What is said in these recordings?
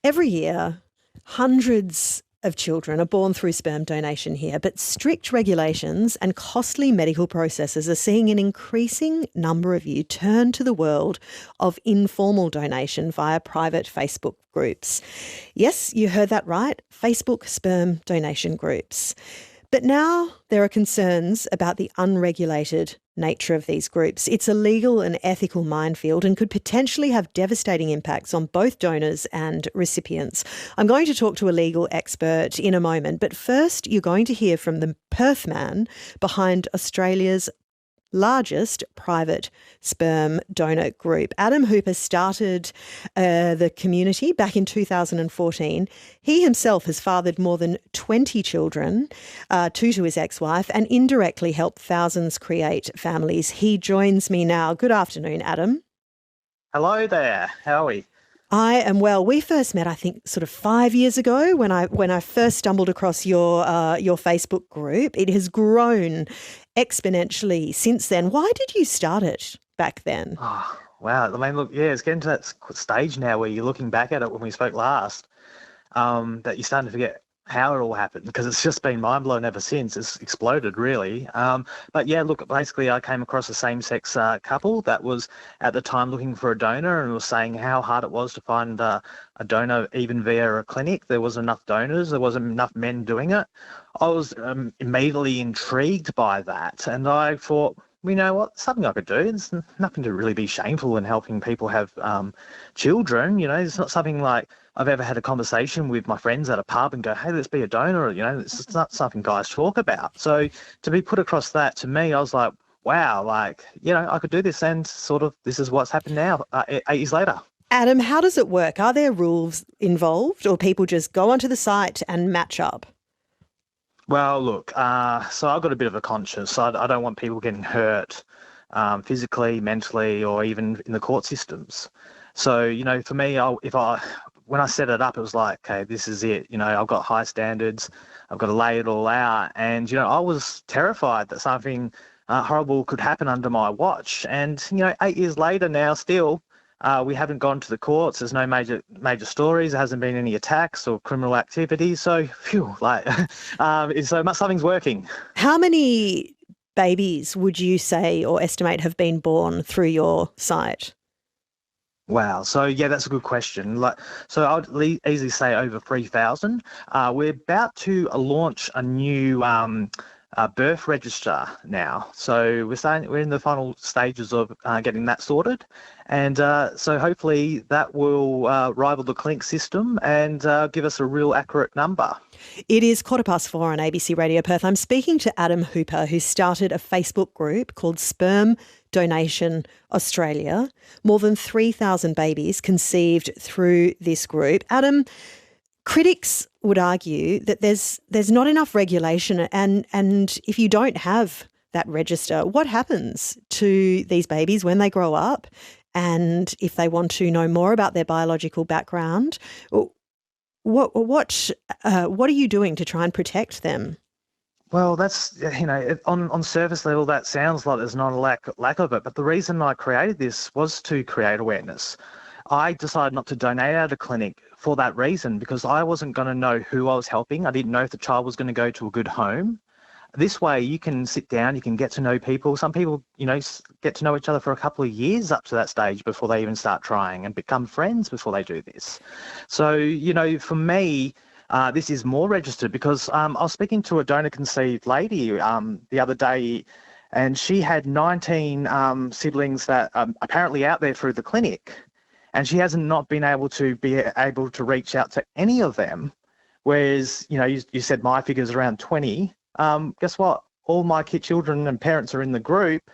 Every year, hundreds of children are born through sperm donation here, but strict regulations and costly medical processes are seeing an increasing number of you turn to the world of informal donation via private Facebook groups. Yes, you heard that right, Facebook sperm donation groups. But now there are concerns about the unregulated nature of these groups. It's a legal and ethical minefield and could potentially have devastating impacts on both donors and recipients. I'm going to talk to a legal expert in a moment, but first you're going to hear from the Perth man behind Australia's largest private sperm donor group. Adam Hooper started the community back in 2014. He himself has fathered more than 20 children, two to his ex-wife, and indirectly helped thousands create families. He joins me now. Good afternoon, Adam. Hello there. How are we? I am well. We first met, I think, sort of 5 years ago when I first stumbled across your Facebook group. It has grown exponentially since then. Why did you start it back then? Oh, wow. I mean, look, yeah, it's getting to that stage now where you're looking back at it when we spoke last, that you're starting to forget how it all happened because it's just been mind-blowing ever since. It's exploded, really. But yeah, look, basically I came across a same-sex couple that was at the time looking for a donor and was saying how hard it was to find a donor even via a clinic. There wasn't enough donors. There wasn't enough men doing it. I was immediately intrigued by that, and I thought, you know what, something I could do. It's nothing to really be shameful in helping people have children. You know, it's not something like I've ever had a conversation with my friends at a pub and go, hey, let's be a donor. You know, it's not something guys talk about. So to be put across that, to me, I was like, wow, like, you know, I could do this, and sort of this is what's happened now, 8 years later. Adam, how does it work? Are there rules involved, or people just go onto the site and match up? Well, look, so I've got a bit of a conscience. I don't want people getting hurt physically, mentally, or even in the court systems. So, you know, for me, when I set it up, it was like, okay, this is it. You know, I've got high standards. I've got to lay it all out. And, you know, I was terrified that something horrible could happen under my watch. And, you know, 8 years later now still, we haven't gone to the courts. There's no major stories. There hasn't been any attacks or criminal activity. So, phew, like, so something's working. How many babies would you say or estimate have been born through your site? Wow. So, yeah, that's a good question. So I would easily say over 3,000. We're about to launch a new birth register now. So we're in the final stages of getting that sorted. And so hopefully that will rival the clinic system and give us a real accurate number. It is 4:15 on ABC Radio Perth. I'm speaking to Adam Hooper, who started a Facebook group called Sperm Donation Australia. More than 3,000 babies conceived through this group. Adam, critics would argue that there's not enough regulation, and if you don't have that register, what happens to these babies when they grow up, and if they want to know more about their biological background? What are you doing to try and protect them? Well, that's, you know, on surface level, that sounds like there's not a lack of it. But the reason I created this was to create awareness. I decided not to donate at a clinic for that reason, because I wasn't going to know who I was helping. I didn't know if the child was going to go to a good home. This way you can sit down, you can get to know people. Some people, you know, get to know each other for a couple of years up to that stage before they even start trying, and become friends before they do this. So, you know, for me, this is more registered because I was speaking to a donor-conceived lady the other day, and she had 19 siblings that are apparently out there through the clinic, and she hasn't not been able to reach out to any of them. Whereas, you know, you said my figure's around 20. Guess what? All my children and parents are in the group.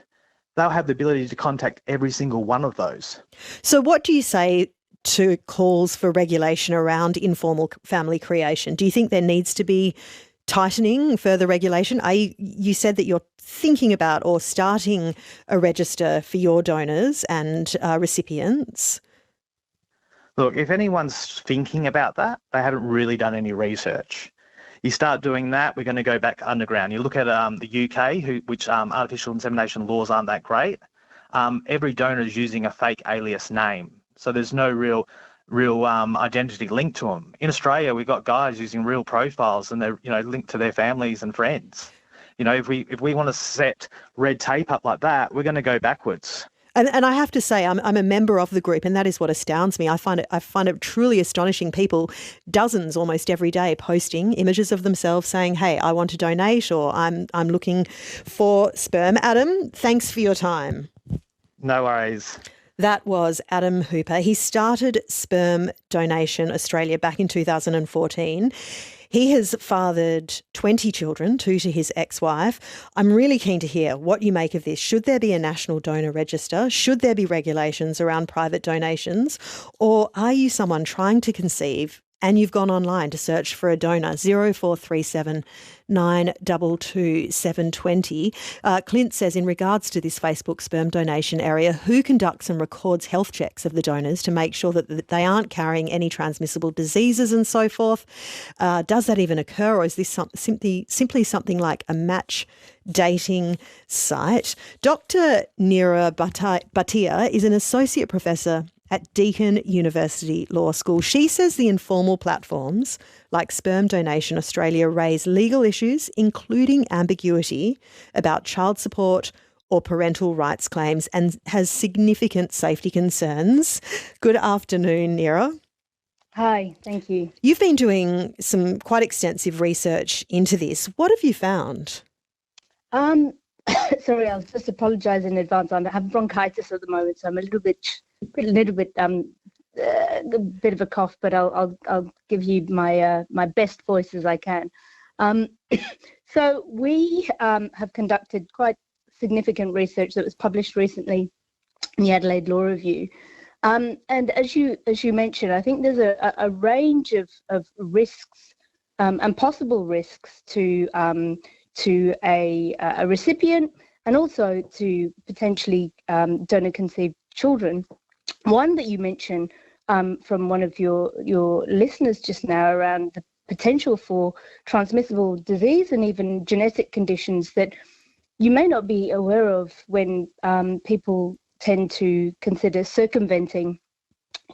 They'll have the ability to contact every single one of those. So what do you say to calls for regulation around informal family creation? Do you think there needs to be tightening, further regulation? You said that you're thinking about or starting a register for your donors and recipients. Look, if anyone's thinking about that, they haven't really done any research. You start doing that, we're going to go back underground. You look at the UK, which artificial insemination laws aren't that great. Every donor is using a fake alias name. So there's no real real identity linked to them. In Australia, we've got guys using real profiles, and they're linked to their families and friends. If we want to set red tape up like that, we're going to go backwards. And I have to say, I'm a member of the group, and that is what astounds me. I find it truly astonishing. People, dozens almost every day, posting images of themselves saying, "Hey, I want to donate," or "I'm looking for sperm." Adam, thanks for your time. No worries. That was Adam Hooper. He started Sperm Donation Australia back in 2014. He has fathered 20 children, 2 to his ex-wife. I'm really keen to hear what you make of this. Should there be a national donor register? Should there be regulations around private donations? Or are you someone trying to conceive and you've gone online to search for a donor? 0437 922 720. Clint says, in regards to this Facebook sperm donation area, who conducts and records health checks of the donors to make sure that they aren't carrying any transmissible diseases and so forth? Does that even occur, or is this simply something like a match dating site? Dr. Neera Bhatia is an associate professor at Deakin University Law School. She says the informal platforms like Sperm Donation Australia raise legal issues, including ambiguity about child support or parental rights claims, and has significant safety concerns. Good afternoon, Neera. Hi, thank you. You've been doing some quite extensive research into this. What have you found? Sorry, I'll just apologise in advance. I have bronchitis at the moment, so I'm a little bit a bit of a cough, but I'll give you my my best voice as I can. So we have conducted quite significant research that was published recently in the Adelaide Law Review. And as you mentioned, I think there's a range of risks and possible risks to a recipient, and also to potentially donor-conceived children. One that you mentioned from one of your listeners just now around the potential for transmissible disease and even genetic conditions that you may not be aware of when people tend to consider circumventing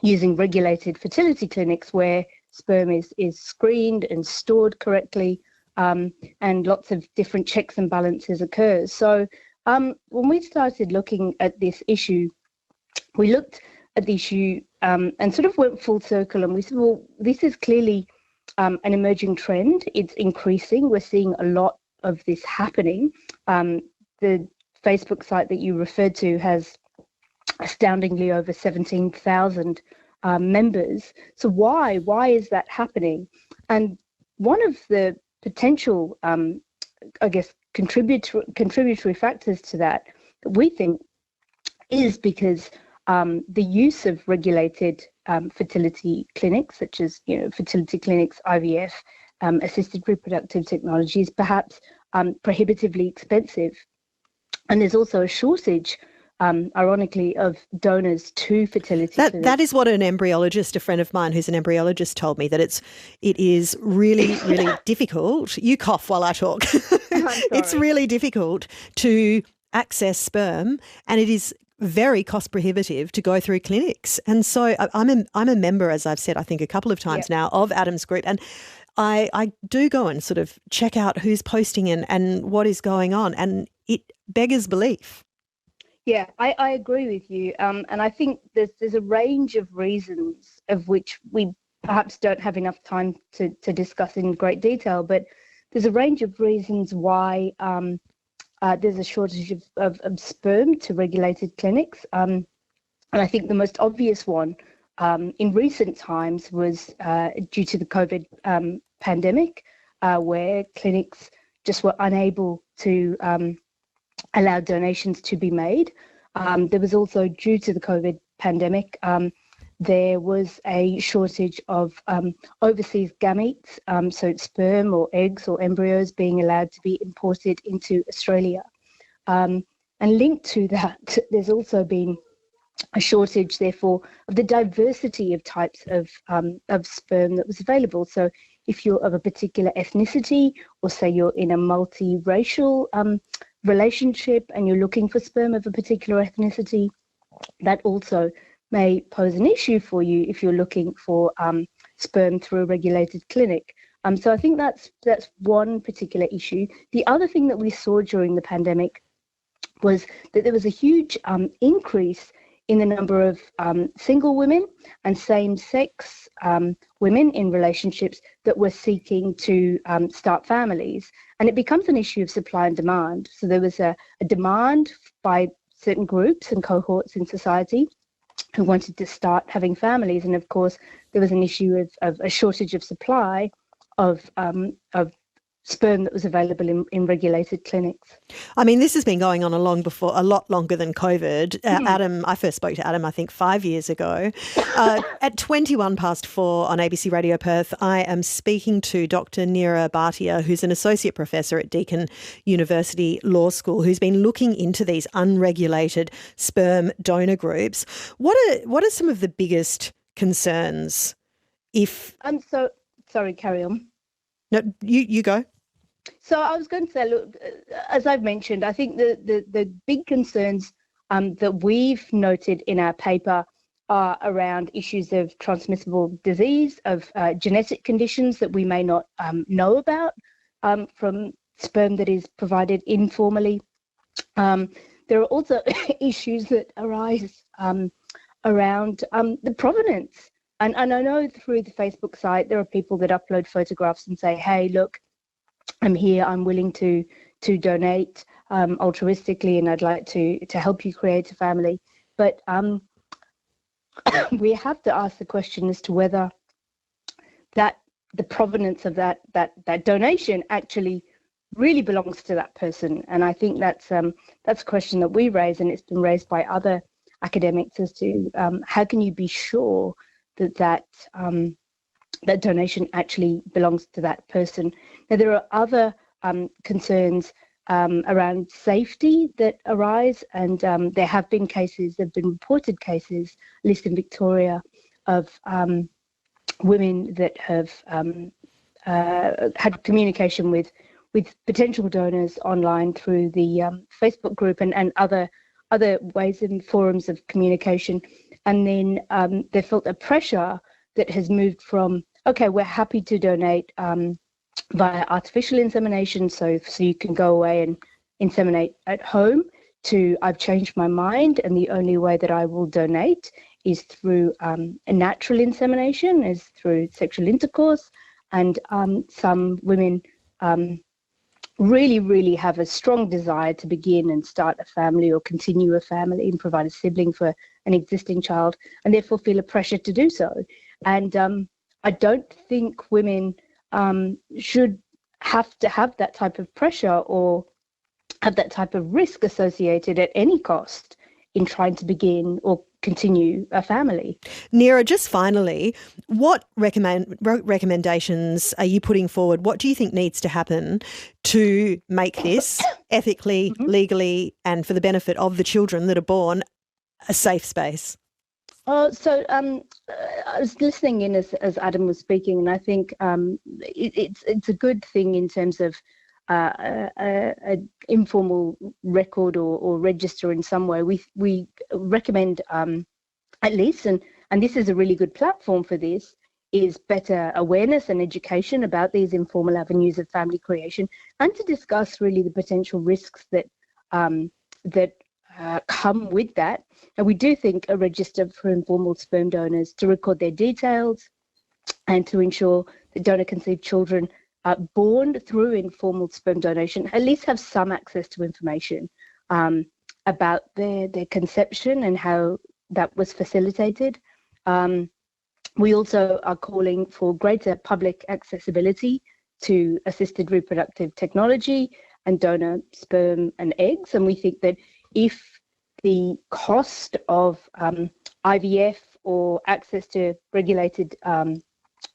using regulated fertility clinics where sperm is screened and stored correctly, and lots of different checks and balances occurs. So when we started looking at this issue, we looked at the issue and sort of went full circle, and we said, well, this is clearly an emerging trend. It's increasing. We're seeing a lot of this happening. The Facebook site that you referred to has astoundingly over 17,000 members. So why is that happening? And one of the potential, I guess, contributory factors to that we think is because the use of regulated fertility clinics, such as fertility clinics, IVF, assisted reproductive technology, is perhaps prohibitively expensive, and there's also a shortage, ironically, of donors to fertility clinics. That is what an embryologist, a friend of mine who's an embryologist, told me, that it is really, really difficult. You cough while I talk. It's really difficult to access sperm, and it is very cost prohibitive to go through clinics. And so I'm a member, as I've said, I think a couple of times now, of Adam's group, and I do go and sort of check out who's posting and what is going on, and it beggars belief. Yeah, I agree with you. And I think there's a range of reasons of which we perhaps don't have enough time to discuss in great detail, but there's a range of reasons why there's a shortage of sperm to regulated clinics. And I think the most obvious one in recent times was due to the COVID pandemic, where clinics just were unable to allow donations to be made. There was also, due to the COVID pandemic, there was a shortage of overseas gametes, so sperm or eggs or embryos being allowed to be imported into Australia. And linked to that, there's also been a shortage, therefore, of the diversity of types of sperm that was available. So if you're of a particular ethnicity, or say you're in a multiracial relationship and you're looking for sperm of a particular ethnicity, that also may pose an issue for you if you're looking for sperm through a regulated clinic. So I think that's one particular issue. The other thing that we saw during the pandemic was that there was a huge increase in the number of single women and same-sex women in relationships that were seeking to start families. And it becomes an issue of supply and demand. So there was a demand by certain groups and cohorts in society who wanted to start having families. And of course, there was an issue of a shortage of supply of sperm that was available in regulated clinics. I mean, this has been going on a lot longer than COVID. Adam, I first spoke to Adam, I think 5 years ago. At 4:21 on ABC Radio Perth, I am speaking to Dr. Neera Bhatia, who's an associate professor at Deakin University Law School, who's been looking into these unregulated sperm donor groups. What are some of the biggest concerns? Sorry, carry on. No, you go. So I was going to say, look, as I've mentioned, I think the big concerns that we've noted in our paper are around issues of transmissible disease, of genetic conditions that we may not know about from sperm that is provided informally. There are also issues that arise around the provenance. And I know through the Facebook site, there are people that upload photographs and say, hey, look, I'm here, I'm willing to donate altruistically, and I'd like to help you create a family. But we have to ask the question as to whether that the provenance of that donation actually really belongs to that person. And I think that's a question that we raise, and it's been raised by other academics as to how can you be sure that donation actually belongs to that person. Now, there are other concerns around safety that arise, and there have been reported cases, at least in Victoria, of women that have had communication with potential donors online through the Facebook group and other ways and forums of communication. And then they felt a pressure that has moved from, okay, we're happy to donate via artificial insemination, so you can go away and inseminate at home, to I've changed my mind and the only way that I will donate is through a natural insemination, is through sexual intercourse. And some women really, really have a strong desire to begin and start a family or continue a family and provide a sibling for an existing child, and therefore feel a pressure to do so. And I don't think women should have to have that type of pressure or have that type of risk associated at any cost in trying to begin or continue a family. Neera, just finally, what recommendations are you putting forward? What do you think needs to happen to make this ethically, legally, and for the benefit of the children that are born, a safe space? I was listening in as Adam was speaking, and I think it's a good thing in terms of an informal record or register in some way. We recommend at least, and this is a really good platform for this, is better awareness and education about these informal avenues of family creation, and to discuss really the potential risks that come with that. And we do think a register for informal sperm donors to record their details and to ensure that donor-conceived children born through informal sperm donation at least have some access to information about their conception and how that was facilitated. We also are calling for greater public accessibility to assisted reproductive technology and donor sperm and eggs. And we think that if the cost of IVF or access to regulated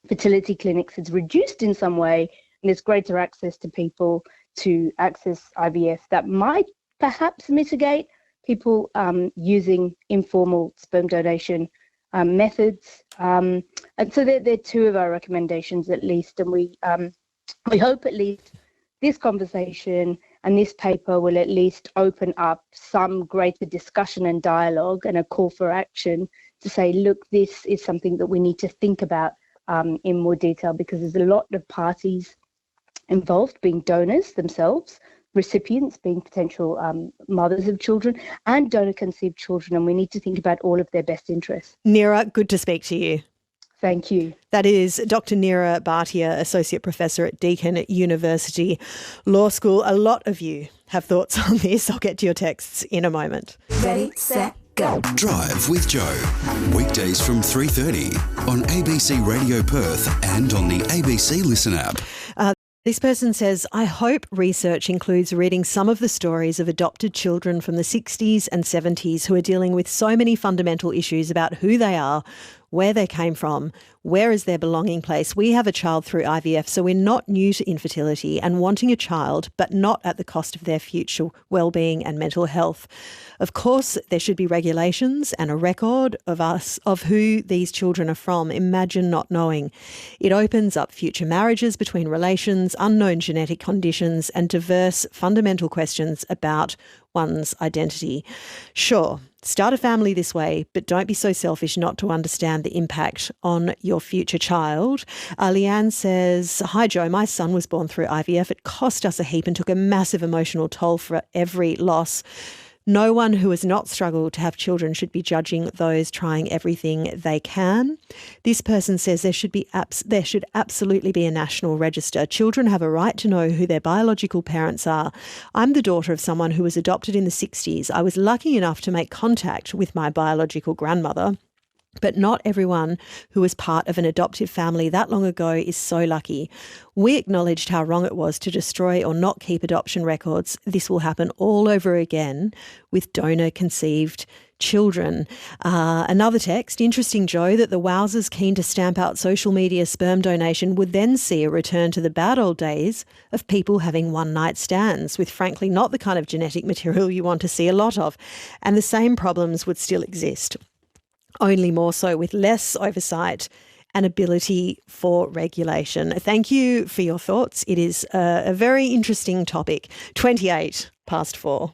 fertility clinics is reduced in some way, and there's greater access to people to access IVF, that might perhaps mitigate people using informal sperm donation methods. And so they're two of our recommendations at least, and we hope at least this conversation and this paper will at least open up some greater discussion and dialogue and a call for action to say, look, this is something that we need to think about in more detail, because there's a lot of parties involved, being donors themselves, recipients being potential mothers of children, and donor-conceived children, and we need to think about all of their best interests. Neera, good to speak to you. Thank you. That is Dr. Neera Bhatia, Associate Professor at Deakin University Law School. A lot of you have thoughts on this. I'll get to your texts in a moment. Ready, set, go. Drive with Joe. Weekdays from 3:30 on ABC Radio Perth and on the ABC Listen app. This person says, I hope research includes reading some of the stories of adopted children from the 60s and 70s who are dealing with so many fundamental issues about who they are, where they came from, where is their belonging place. We have a child through IVF, so we're not new to infertility and wanting a child, but not at the cost of their future well-being and mental health. Of course, there should be regulations and a record of who these children are from. Imagine not knowing. It opens up future marriages between relations, unknown genetic conditions, and diverse fundamental questions about one's identity. Sure, start a family this way, but don't be so selfish not to understand the impact on your future child. Leanne says, hi Joe, my son was born through IVF. It cost us a heap and took a massive emotional toll for every loss. No one who has not struggled to have children should be judging those trying everything they can. This person says there should absolutely be a national register. Children have a right to know who their biological parents are. I'm the daughter of someone who was adopted in the 60s. I was lucky enough to make contact with my biological grandmother. But not everyone who was part of an adoptive family that long ago is so lucky. We acknowledged how wrong it was to destroy or not keep adoption records. This will happen all over again with donor-conceived children. Another text, interesting, Joe, that the wowsers keen to stamp out social media sperm donation would then see a return to the bad old days of people having one-night stands with, frankly, not the kind of genetic material you want to see a lot of. And the same problems would still exist, only more so with less oversight and ability for regulation. Thank you for your thoughts. It is a very interesting topic. 28 past 4.